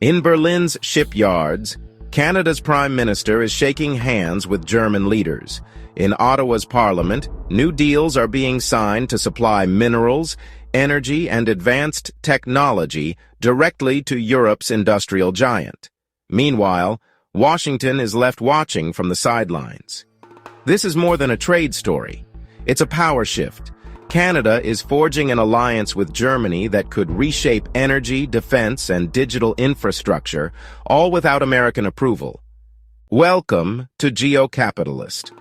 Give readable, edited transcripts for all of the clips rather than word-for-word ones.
In Berlin's shipyards, Canada's Prime Minister is shaking hands with German leaders. In Ottawa's parliament, new deals are being signed to supply minerals, energy, and advanced technology directly to Europe's industrial giant. Meanwhile, Washington is left watching from the sidelines. This is more than a trade story. It's a power shift. Canada is forging an alliance with Germany that could reshape energy, defense, and digital infrastructure, all without American approval. Welcome to Geo Capitalist,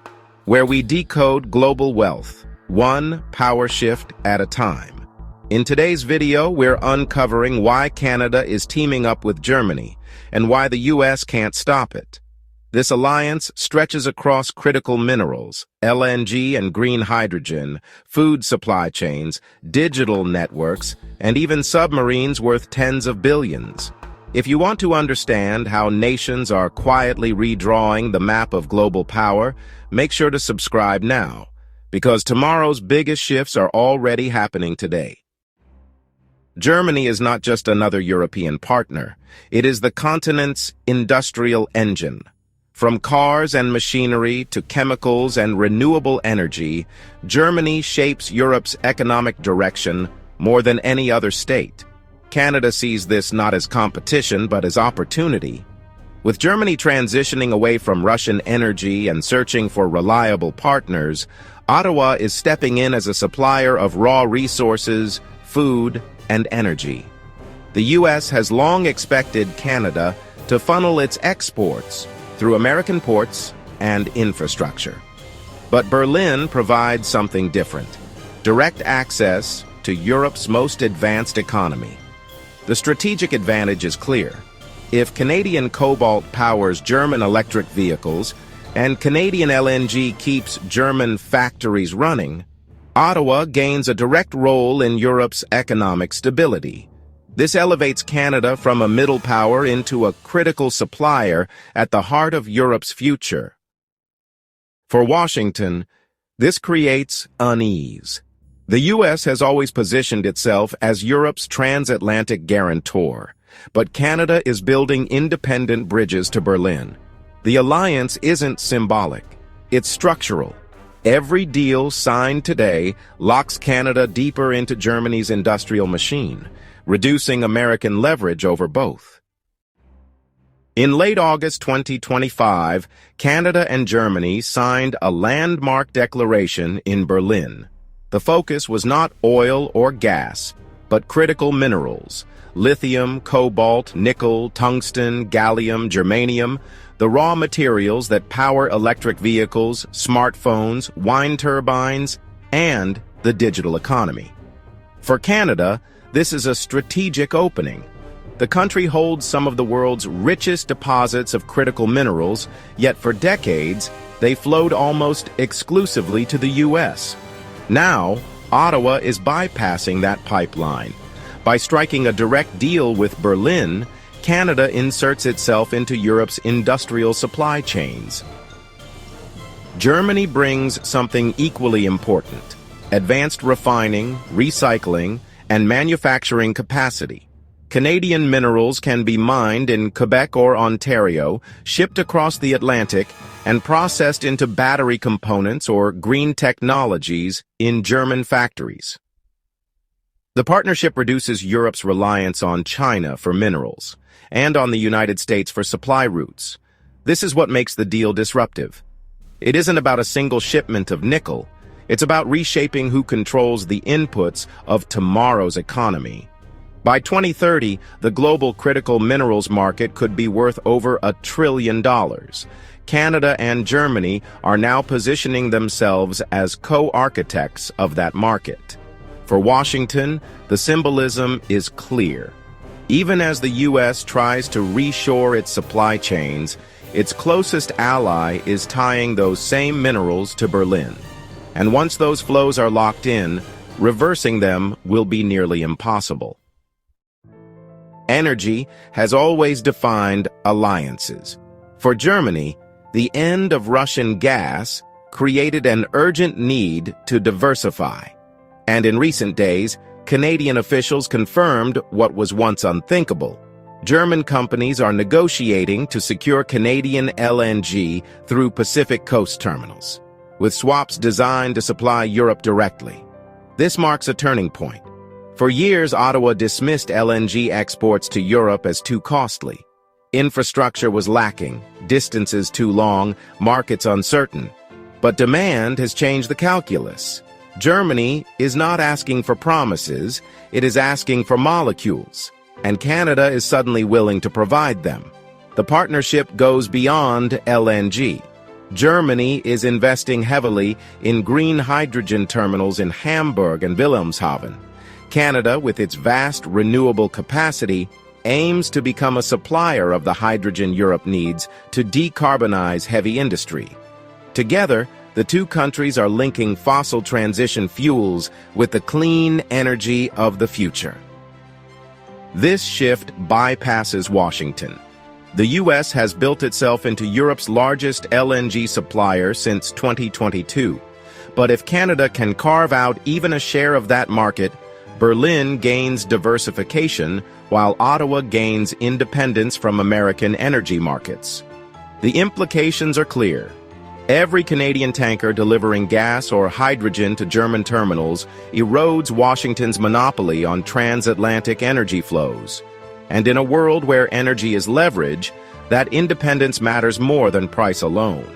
where we decode global wealth, one power shift at a time. In today's video, we're uncovering why Canada is teaming up with Germany and why the US can't stop it. This alliance stretches across critical minerals, LNG and green hydrogen, food supply chains, digital networks, and even submarines worth tens of billions. If you want to understand how nations are quietly redrawing the map of global power, make sure to subscribe now, because tomorrow's biggest shifts are already happening today. Germany is not just another European partner. It is the continent's industrial engine. From cars and machinery to chemicals and renewable energy, Germany shapes Europe's economic direction more than any other state. Canada sees this not as competition but as opportunity. With Germany transitioning away from Russian energy and searching for reliable partners, Ottawa is stepping in as a supplier of raw resources, food, and energy. The U.S. has long expected Canada to funnel its exports through American ports and infrastructure. But Berlin provides something different: direct access to Europe's most advanced economy. The strategic advantage is clear. If Canadian cobalt powers German electric vehicles and Canadian LNG keeps German factories running, Ottawa gains a direct role in Europe's economic stability. This elevates Canada from a middle power into a critical supplier at the heart of Europe's future. For Washington, this creates unease. The U.S. has always positioned itself as Europe's transatlantic guarantor, but Canada is building independent bridges to Berlin. The alliance isn't symbolic, it's structural. Every deal signed today locks Canada deeper into Germany's industrial machine, reducing American leverage over both. In late August 2025, Canada and Germany signed a landmark declaration in Berlin. The focus was not oil or gas, but critical minerals: lithium, cobalt, nickel, tungsten, gallium, germanium, the raw materials that power electric vehicles, smartphones, wind turbines, and the digital economy. For Canada, this is a strategic opening. The country holds some of the world's richest deposits of critical minerals, yet for decades, they flowed almost exclusively to the U.S. Now, Ottawa is bypassing that pipeline. By striking a direct deal with Berlin, Canada inserts itself into Europe's industrial supply chains. Germany brings something equally important: advanced refining, recycling, and manufacturing capacity. Canadian minerals can be mined in Quebec or Ontario, shipped across the Atlantic, and processed into battery components or green technologies in German factories. The partnership reduces Europe's reliance on China for minerals and on the United States for supply routes. This is what makes the deal disruptive. It isn't about a single shipment of nickel. It's about reshaping who controls the inputs of tomorrow's economy. By 2030, the global critical minerals market could be worth over $1 trillion. Canada and Germany are now positioning themselves as co-architects of that market. For Washington, the symbolism is clear. Even as the U.S. tries to reshore its supply chains, its closest ally is tying those same minerals to Berlin. And once those flows are locked in, reversing them will be nearly impossible. Energy has always defined alliances. For Germany, the end of Russian gas created an urgent need to diversify. And in recent days, Canadian officials confirmed what was once unthinkable: German companies are negotiating to secure Canadian LNG through Pacific Coast terminals, with swaps designed to supply Europe directly. This marks a turning point. For years, Ottawa dismissed LNG exports to Europe as too costly. Infrastructure was lacking, distances too long, markets uncertain. But demand has changed the calculus. Germany is not asking for promises, it is asking for molecules, and Canada is suddenly willing to provide them. The partnership goes beyond LNG. Germany is investing heavily in green hydrogen terminals in Hamburg and Wilhelmshaven. Canada, with its vast renewable capacity, aims to become a supplier of the hydrogen Europe needs to decarbonize heavy industry. Together, the two countries are linking fossil transition fuels with the clean energy of the future. This shift bypasses Washington. The U.S. has built itself into Europe's largest LNG supplier since 2022. But if Canada can carve out even a share of that market, Berlin gains diversification, while Ottawa gains independence from American energy markets. The implications are clear. Every Canadian tanker delivering gas or hydrogen to German terminals erodes Washington's monopoly on transatlantic energy flows. And in a world where energy is leverage, that independence matters more than price alone.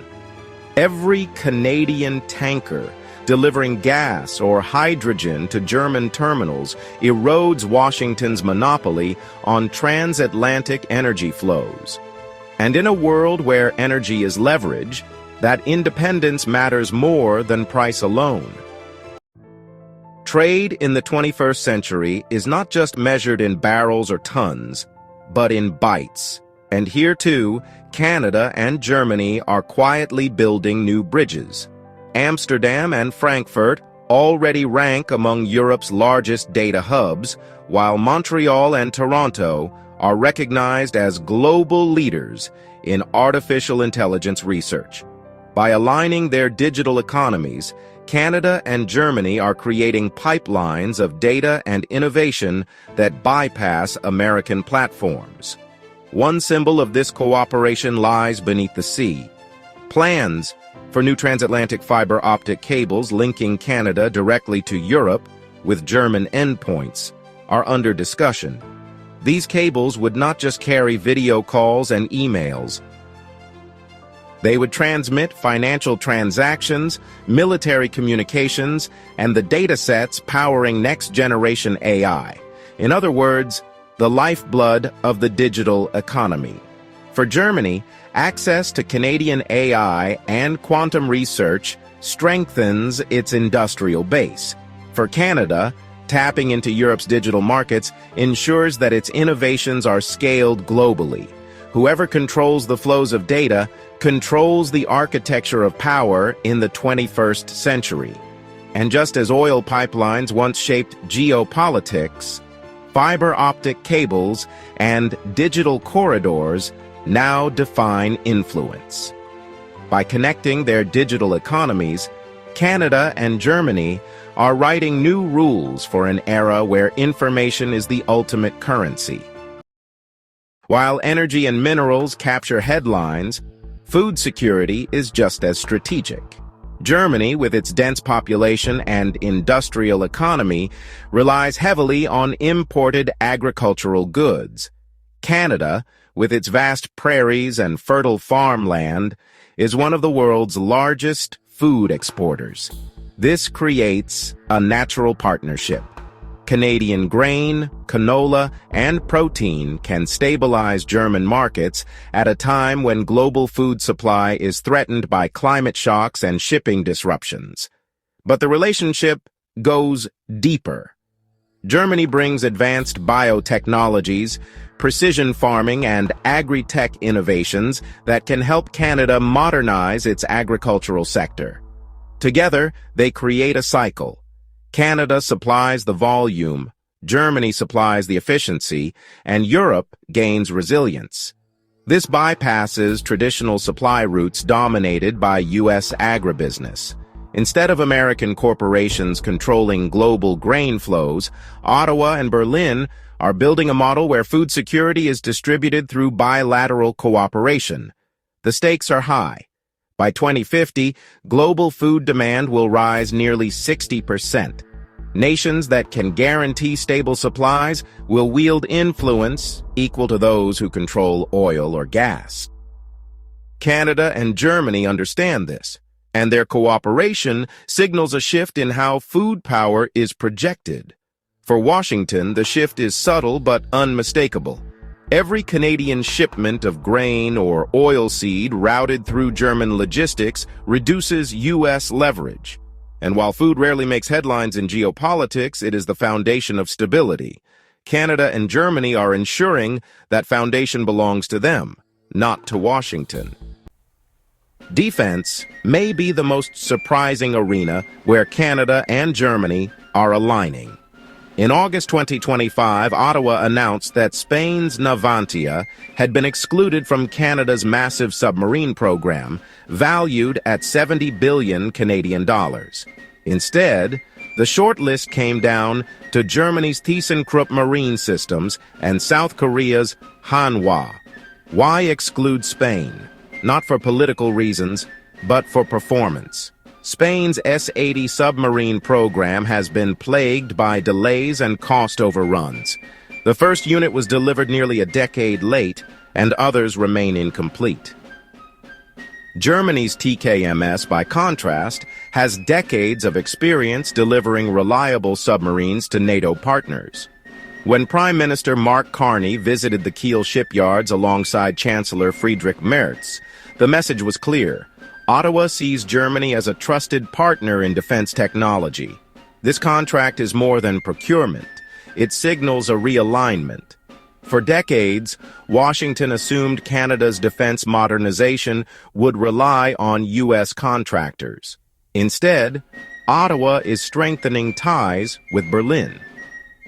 Every Canadian tanker delivering gas or hydrogen to German terminals erodes Washington's monopoly on transatlantic energy flows. And in a world where energy is leverage, that independence matters more than price alone. Trade in the 21st century is not just measured in barrels or tons, but in bytes. And here too, Canada and Germany are quietly building new bridges. Amsterdam and Frankfurt already rank among Europe's largest data hubs, while Montreal and Toronto are recognized as global leaders in artificial intelligence research. By aligning their digital economies, Canada and Germany are creating pipelines of data and innovation that bypass American platforms. One symbol of this cooperation lies beneath the sea. Plans for new transatlantic fiber optic cables linking Canada directly to Europe with German endpoints are under discussion. These cables would not just carry video calls and emails. They would transmit financial transactions, military communications, and the data sets powering next-generation AI. In other words, the lifeblood of the digital economy. For Germany, access to Canadian AI and quantum research strengthens its industrial base. For Canada, tapping into Europe's digital markets ensures that its innovations are scaled globally. Whoever controls the flows of data controls the architecture of power in the 21st century. And just as oil pipelines once shaped geopolitics, fiber optic cables and digital corridors now define influence. By connecting their digital economies, Canada and Germany are writing new rules for an era where information is the ultimate currency. While energy and minerals capture headlines, food security is just as strategic. Germany, with its dense population and industrial economy, relies heavily on imported agricultural goods. Canada, with its vast prairies and fertile farmland, is one of the world's largest food exporters. This creates a natural partnership. Canadian grain, canola, and protein can stabilize German markets at a time when global food supply is threatened by climate shocks and shipping disruptions. But the relationship goes deeper. Germany brings advanced biotechnologies, precision farming, and agri-tech innovations that can help Canada modernize its agricultural sector. Together, they create a cycle. Canada supplies the volume, Germany supplies the efficiency, and Europe gains resilience. This bypasses traditional supply routes dominated by U.S. agribusiness. Instead of American corporations controlling global grain flows, Ottawa and Berlin are building a model where food security is distributed through bilateral cooperation. The stakes are high. By 2050, global food demand will rise nearly 60%. Nations that can guarantee stable supplies will wield influence equal to those who control oil or gas. Canada and Germany understand this, and their cooperation signals a shift in how food power is projected. For Washington, the shift is subtle but unmistakable. Every Canadian shipment of grain or oilseed routed through German logistics reduces U.S. leverage. And while food rarely makes headlines in geopolitics, it is the foundation of stability. Canada and Germany are ensuring that foundation belongs to them, not to Washington. Defense may be the most surprising arena where Canada and Germany are aligning. In August 2025, Ottawa announced that Spain's Navantia had been excluded from Canada's massive submarine program, valued at 70 billion Canadian dollars. Instead, the shortlist came down to Germany's ThyssenKrupp Marine Systems and South Korea's Hanwha. Why exclude Spain? Not for political reasons, but for performance. Spain's S-80 submarine program has been plagued by delays and cost overruns. The first unit was delivered nearly a decade late, and others remain incomplete. Germany's TKMS, by contrast, has decades of experience delivering reliable submarines to NATO partners. When Prime Minister Mark Carney visited the Kiel shipyards alongside Chancellor Friedrich Merz, the message was clear. Ottawa sees Germany as a trusted partner in defense technology. This contract is more than procurement. It signals a realignment. For decades, Washington assumed Canada's defense modernization would rely on U.S. contractors. Instead, Ottawa is strengthening ties with Berlin.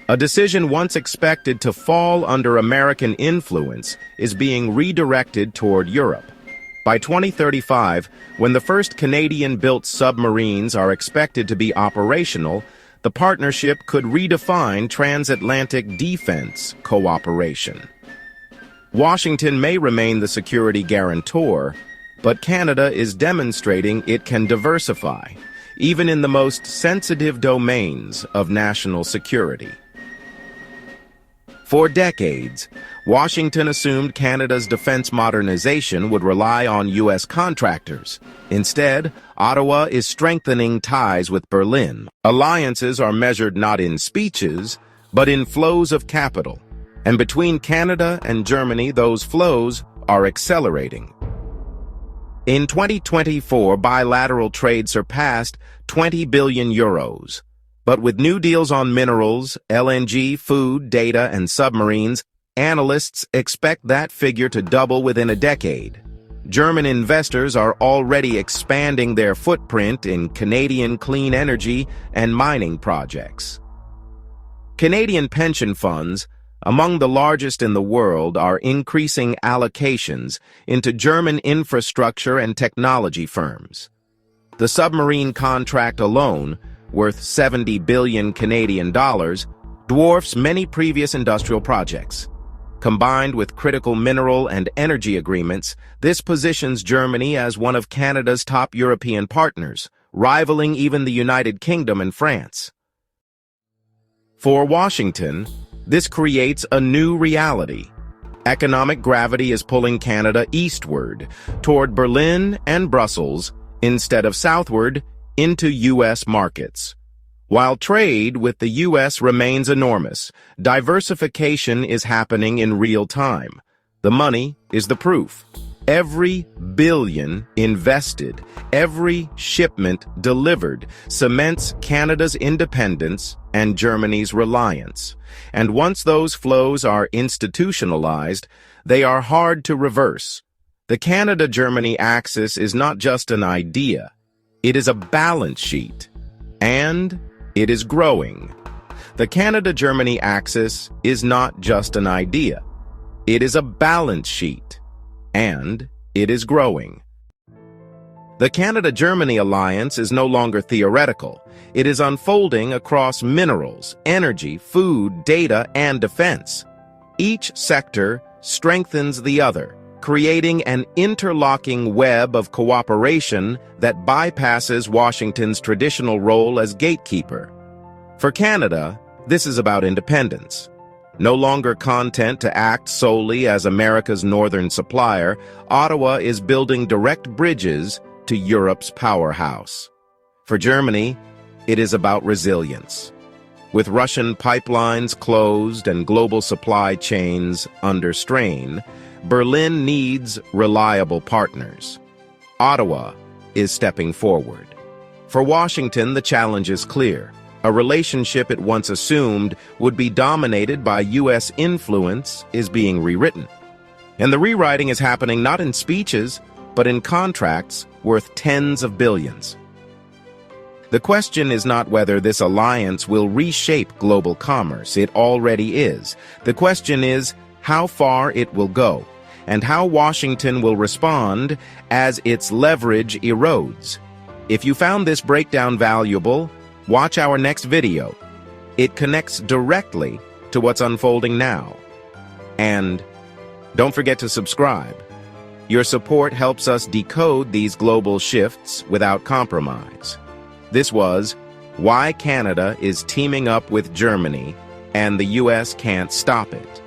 A decision once expected to fall under American influence is being redirected toward Europe. By 2035, when the first Canadian-built submarines are expected to be operational, the partnership could redefine transatlantic defense cooperation. Washington may remain the security guarantor, but Canada is demonstrating it can diversify, even in the most sensitive domains of national security. For decades, Washington assumed Canada's defense modernization would rely on U.S. contractors. Instead, Ottawa is strengthening ties with Berlin. Alliances are measured not in speeches, but in flows of capital. And between Canada and Germany, those flows are accelerating. In 2024, bilateral trade surpassed 20 billion euros. But with new deals on minerals, LNG, food, data, and submarines, analysts expect that figure to double within a decade. German investors are already expanding their footprint in Canadian clean energy and mining projects. Canadian pension funds, among the largest in the world, are increasing allocations into German infrastructure and technology firms. The submarine contract alone, worth 70 billion Canadian dollars, dwarfs many previous industrial projects. Combined with critical mineral and energy agreements, this positions Germany as one of Canada's top European partners, rivaling even the United Kingdom and France. For Washington, this creates a new reality. Economic gravity is pulling Canada eastward, toward Berlin and Brussels, instead of southward, into U.S. markets. While trade with the U.S. remains enormous, diversification is happening in real time. The money is the proof. Every billion invested, every shipment delivered cements Canada's independence and Germany's reliance. And once those flows are institutionalized, they are hard to reverse. The Canada-Germany axis is not just an idea. It is a balance sheet, and it is growing. The Canada-Germany axis is not just an idea. It is a balance sheet, and it is growing. The Canada-Germany alliance is no longer theoretical. It is unfolding across minerals, energy, food, data, and defense. Each sector strengthens the other, creating an interlocking web of cooperation that bypasses Washington's traditional role as gatekeeper. For Canada, this is about independence. No longer content to act solely as America's northern supplier, Ottawa is building direct bridges to Europe's powerhouse. For Germany, it is about resilience. With Russian pipelines closed and global supply chains under strain, Berlin needs reliable partners. Ottawa is stepping forward. For Washington, the challenge is clear. A relationship it once assumed would be dominated by U.S. influence is being rewritten. And the rewriting is happening not in speeches, but in contracts worth tens of billions. The question is not whether this alliance will reshape global commerce. It already is. The question is how far it will go, and how Washington will respond as its leverage erodes. If you found this breakdown valuable, watch our next video. It connects directly to what's unfolding now. And don't forget to subscribe. Your support helps us decode these global shifts without compromise. This was Why Canada is Teaming Up with Germany and the U.S. Can't Stop It.